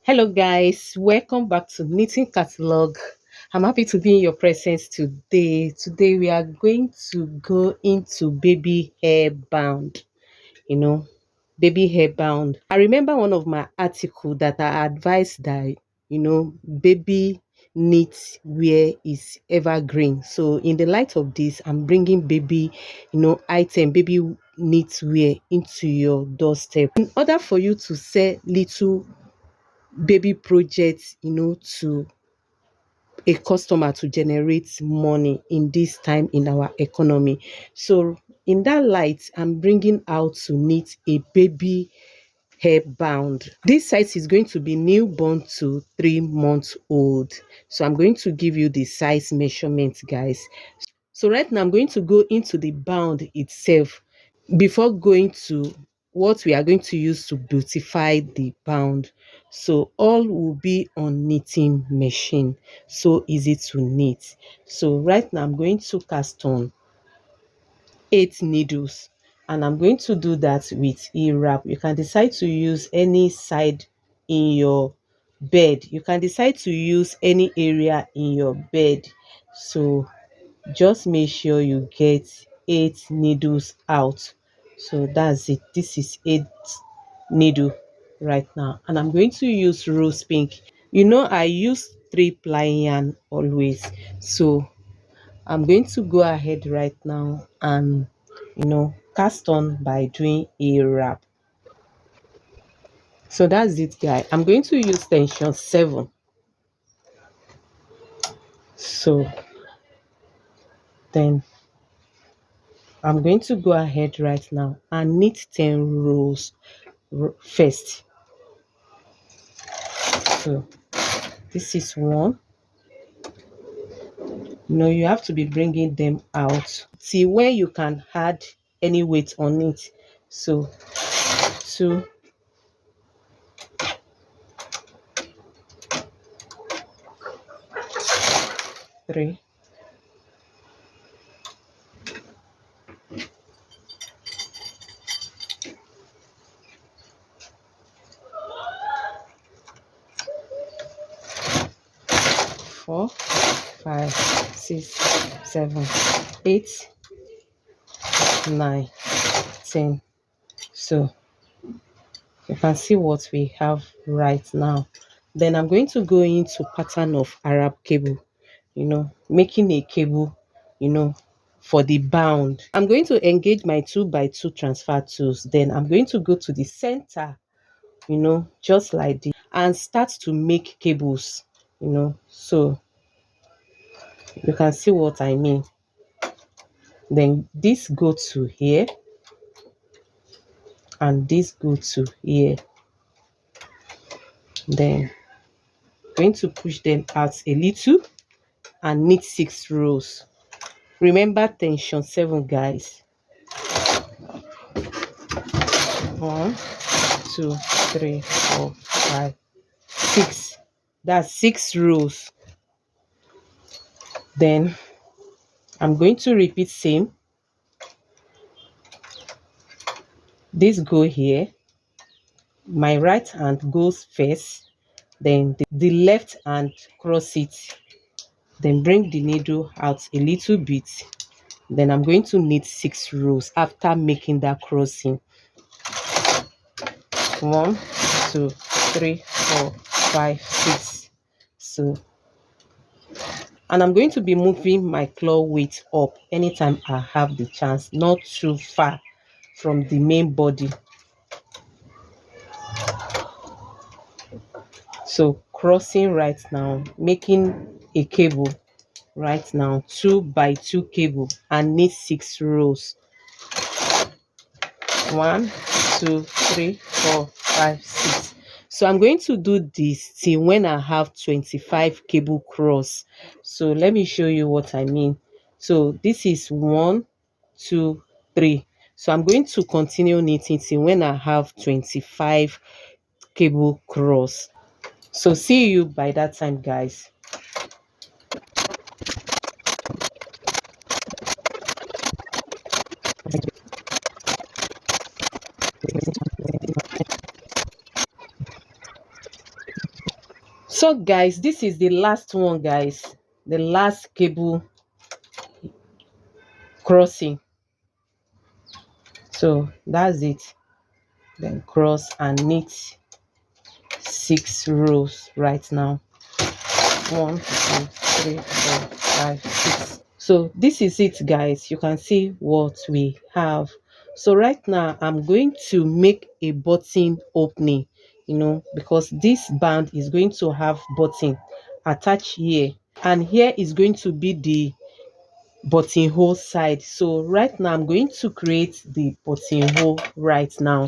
Hello guys, welcome back to Knitting Catalog. I'm happy to be in your presence today. Today we are going to go into baby hair bound. You know, baby hair bound. I remember one of my article that I advised that baby knit wear is evergreen. So in the light of this, I'm bringing baby, item baby knit wear into your doorstep. In order for you to sell little baby projects, to a customer to generate money in this time in our economy. So in that light, I'm bringing out to knit a baby hair bound. This size is going to be newborn to 3 months old. So I'm going to give you the size measurements, guys. So right now I'm going to go into the bound itself before going to what we are going to use to beautify the bound. So all will be on knitting machine, so easy to knit. So right now I'm going to cast on 8 needles, and I'm going to do that with e-wrap. You can decide to use any side in your bed, you can decide to use any area in your bed. So just make sure you get 8 needles out. So that's it. This is 8 needle right now, and I'm going to use rose pink. I use 3-ply yarn always, so I'm going to go ahead right now and cast on by doing a wrap. So that's it, guys. I'm going to use tension 7. So then I'm going to go ahead right now and knit 10 rows first. So this is one. You have to be bringing them out see where you can add any weight on it. So 2, 3, 4, 5, 6, 7, 8, 9, 10. So you can see what we have right now. Then I'm going to go into pattern of Arab cable, making a cable, for the bound. I'm going to engage my 2x2 transfer tools. Then I'm going to go to the center, just like this, and start to make cables, so you can see what I mean. Then this go to here and this go to here. Then going to push them out a little and knit 6 rows. Remember tension 7, guys. 1, 2, 3, 4, 5, 6. That's 6 rows. Then I'm going to repeat same. This go here, my right hand goes first, then the left hand cross it, then bring the needle out a little bit. Then I'm going to knit 6 rows after making that crossing. 1, 2, 3, 4, 5, 6. So, and I'm going to be moving my claw weight up anytime I have the chance, not too far from the main body. So crossing right now, making a cable right now, 2x2 cable, and knit 6 rows. 1, 2, 3, 4, 5, 6. So I'm going to do this till when I have 25 cable cross. So let me show you what I mean. So this is 1, 2, 3. So I'm going to continue knitting till when I have 25 cable cross. So see you by that time, guys. So guys, this is the last one, guys, the last cable crossing. So that's it. Then cross and knit 6 rows right now. 1 2 3 4 5 6. So this is it, guys. You can see what we have. So right now I'm going to make a button opening, because this band is going to have button attached here, and here is going to be the buttonhole side. So right now I'm going to create the buttonhole right now.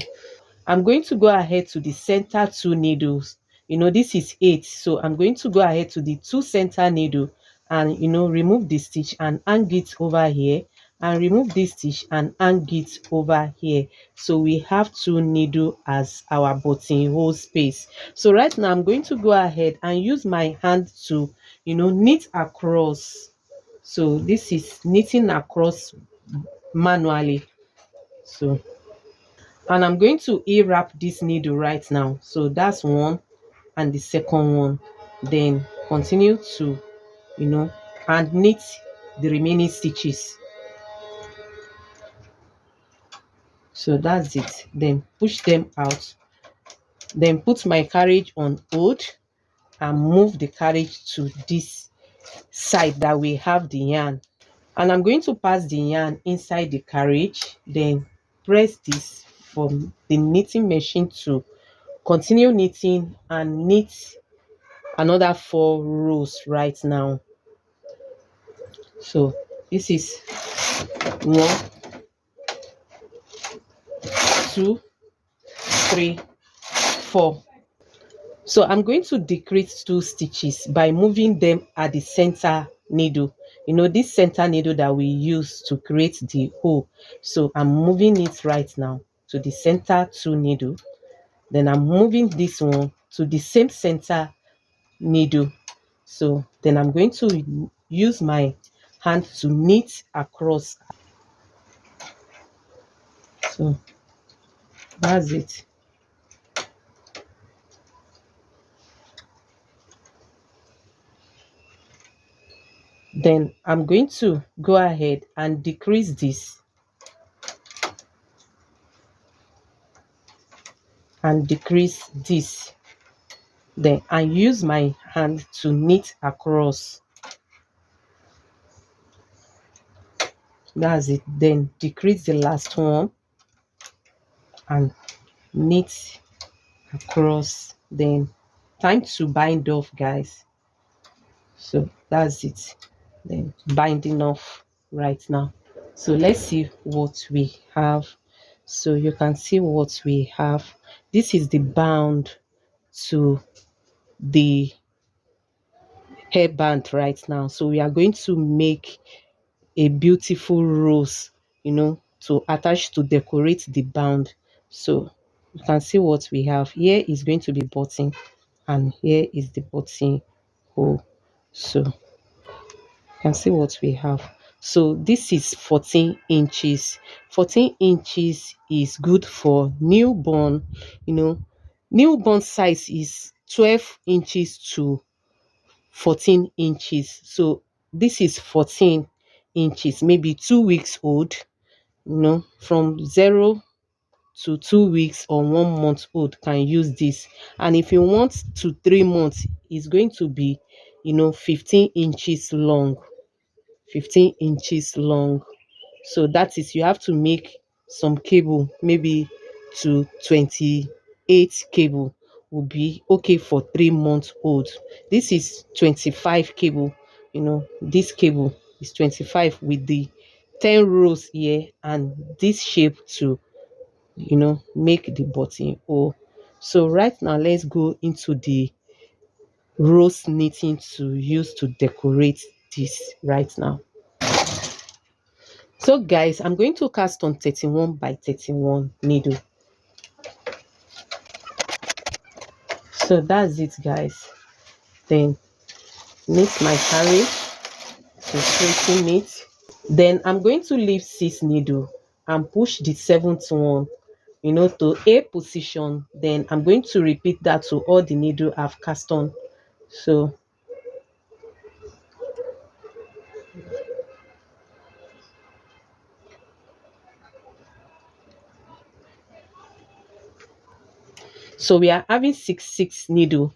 I'm going to go ahead to the center two needles. This is 8, so I'm going to go ahead to the two center needle and remove the stitch and hang it over here, and remove this stitch and hang it over here. So we have two needle as our buttonhole space. So right now I'm going to go ahead and use my hand to knit across. So this is knitting across manually. So, and I'm going to wrap this needle right now. So that's one, and the second one. Then continue to and knit the remaining stitches. So that's it. Then push them out. Then put my carriage on hold and move the carriage to this side that we have the yarn. And I'm going to pass the yarn inside the carriage, then press this from the knitting machine to continue knitting and knit another 4 rows right now. So this is 1 2 3 4. So I'm going to decrease 2 stitches by moving them at the center needle. This center needle that we use to create the hole. So I'm moving it right now to the center 2 needle. Then I'm moving this one to the same center needle. So then I'm going to use my hand to knit across. So that's it. Then I'm going to go ahead and decrease this and decrease this. Then I use my hand to knit across. That's it. Then decrease the last one and knit across. Then time to bind off, guys. So that's it. Then binding off right now. So let's see what we have. So you can see what we have. This is the bound to the hairband right now. So we are going to make a beautiful rose, to attach to decorate the band. So you can see what we have. Here is going to be button, and here is the button hole. So you can see what we have. So this is 14 inches. 14 inches is good for newborn. Newborn size is 12 inches to 14 inches. So this is 14 inches, maybe 2 weeks old, from 0 to 2 weeks or 1 month old can use this. And if you want to 3 months, it's going to be 15 inches long. 15 inches long. So that is, you have to make some cable, maybe to 28 cable will be okay for 3 months old. This is 25 cable. This cable is 25 with the 10 rows here and this shape to make the button hole. So right now let's go into the rose knitting to use to decorate this right now. So guys, I'm going to cast on 31 by 31 needle. So that's it, guys. Then knit my carriage to straighten it. Then I'm going to leave 6 needle and push the 7th one to A position. Then I'm going to repeat that to all the needle I've cast on So we are having six needle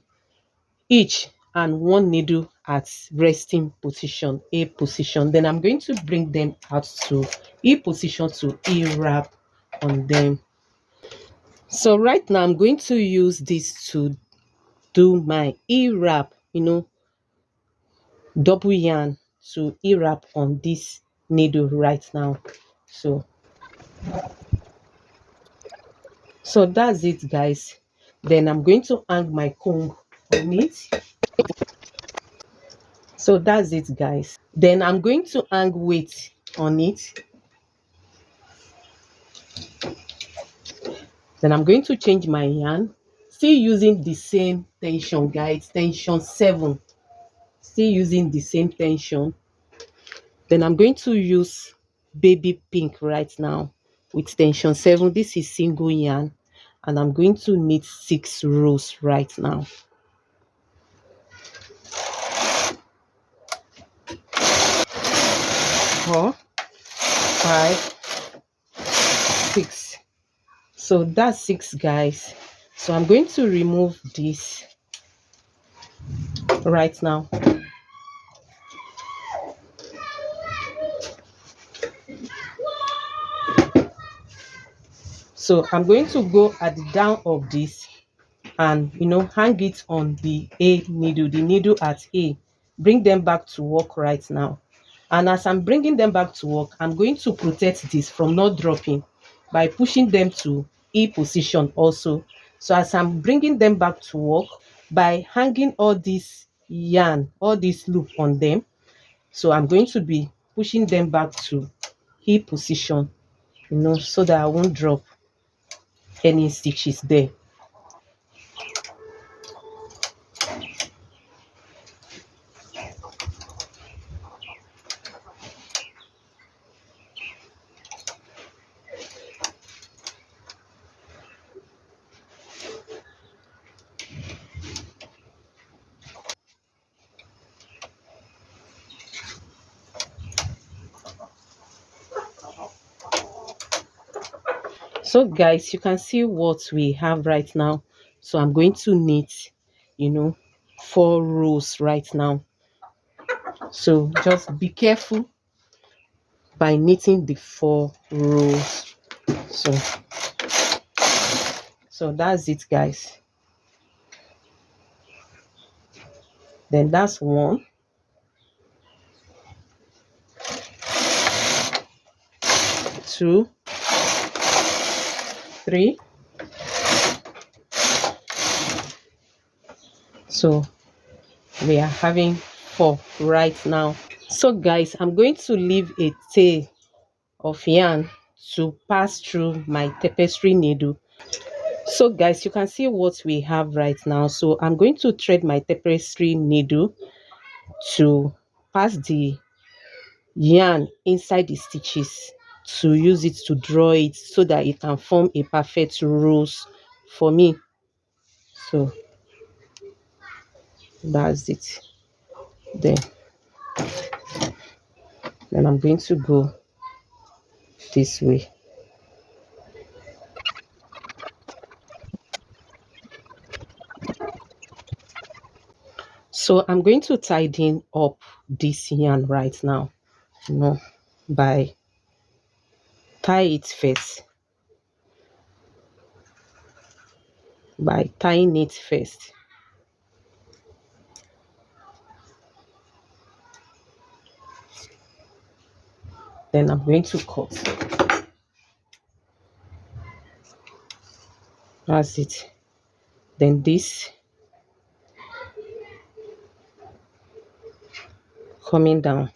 each and one needle at resting position, A position. Then I'm going to bring them out to E position to E wrap on them. So right now I'm going to use this to do my E wrap, double yarn to E wrap on this needle right now. So that's it, guys. Then I'm going to hang my comb on it. So that's it, guys. Then I'm going to hang weight on it. Then I'm going to change my yarn. Still using the same tension, guys. Tension 7. Still using the same tension. Then I'm going to use baby pink right now with tension 7. This is single yarn. And I'm going to knit 6 rows right now. 4, 5, 6. So that's 6, guys. So I'm going to remove this right now. So I'm going to go at the down of this and hang it on the A needle, the needle at A. Bring them back to work right now. And as I'm bringing them back to work, I'm going to protect this from not dropping by pushing them to E position also. So as I'm bringing them back to work, by hanging all this yarn, all this loop on them, so I'm going to be pushing them back to E position, so that I won't drop any stitches there. So guys, you can see what we have right now. So I'm going to knit, 4 rows right now. So just be careful by knitting the 4 rows. So that's it, guys. Then that's 1, 2, 3. So we are having 4 right now. So guys, I'm going to leave a tail of yarn to pass through my tapestry needle. So guys, you can see what we have right now. So I'm going to thread my tapestry needle to pass the yarn inside the stitches to use it to draw it so that it can form a perfect rose for me. So that's it. Then I'm going to go this way. So I'm going to tidy up this yarn right now, by tie it first, by tying it first. Then I'm going to cut. That's it. Then this coming down.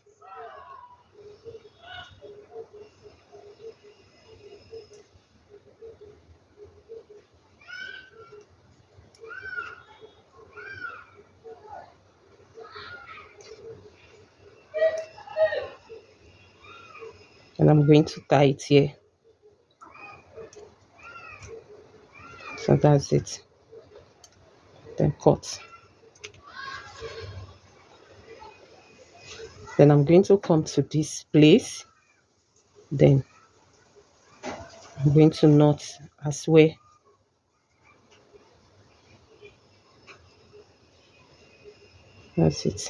And I'm going to tie it here. So that's it. Then cut. Then I'm going to come to this place. Then I'm going to knot as well. That's it.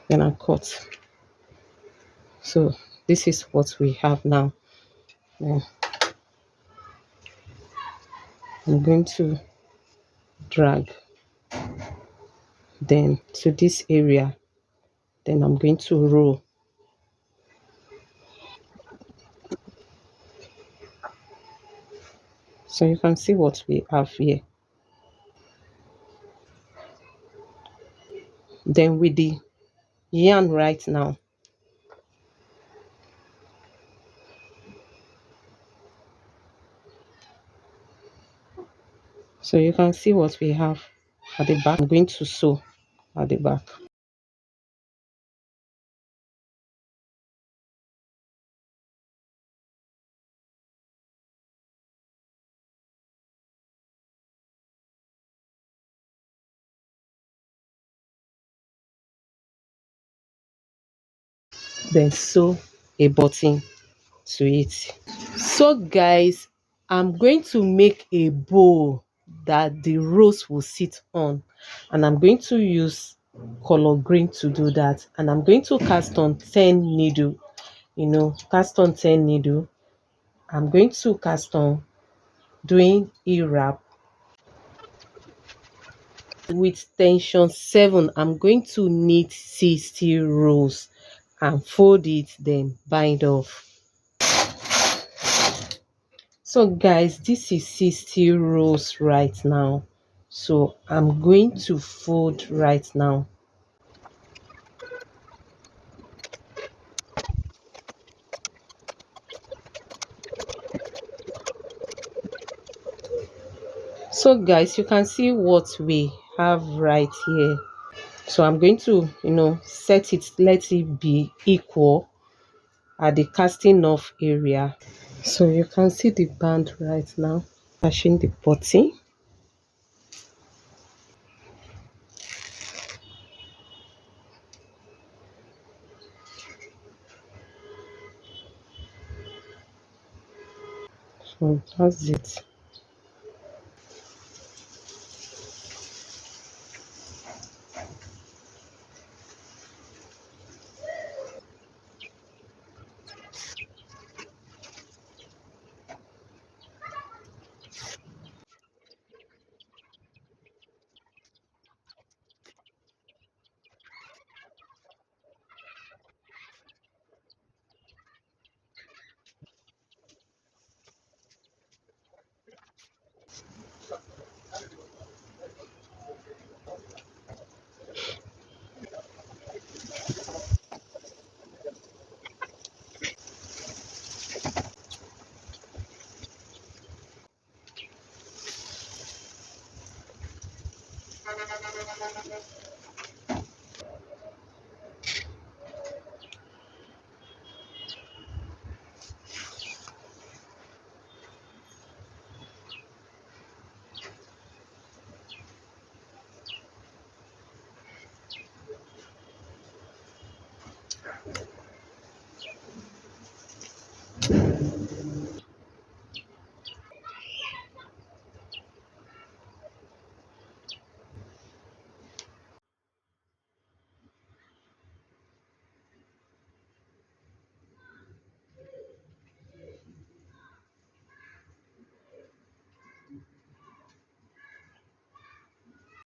Then I cut. So this is what we have now. Then I'm going to drag then to this area. Then I'm going to roll. So you can see what we have here. Then with the yarn right now, so you can see what we have at the back. I'm going to sew at the back. Then sew a button to it. So guys, I'm going to make a bow that the rose will sit on, and I'm going to use color green to do that. And I'm going to cast on 10 needle, cast on 10 needle. I'm going to cast on doing a wrap with tension 7. I'm going to knit 60 rows and fold it, then bind off. So guys, this is 60 rows right now. So I'm going to fold right now. So guys, you can see what we have right here. So I'm going to, set it, let it be equal at the casting off area. So you can see the band right now. Attaching the button. So that's it.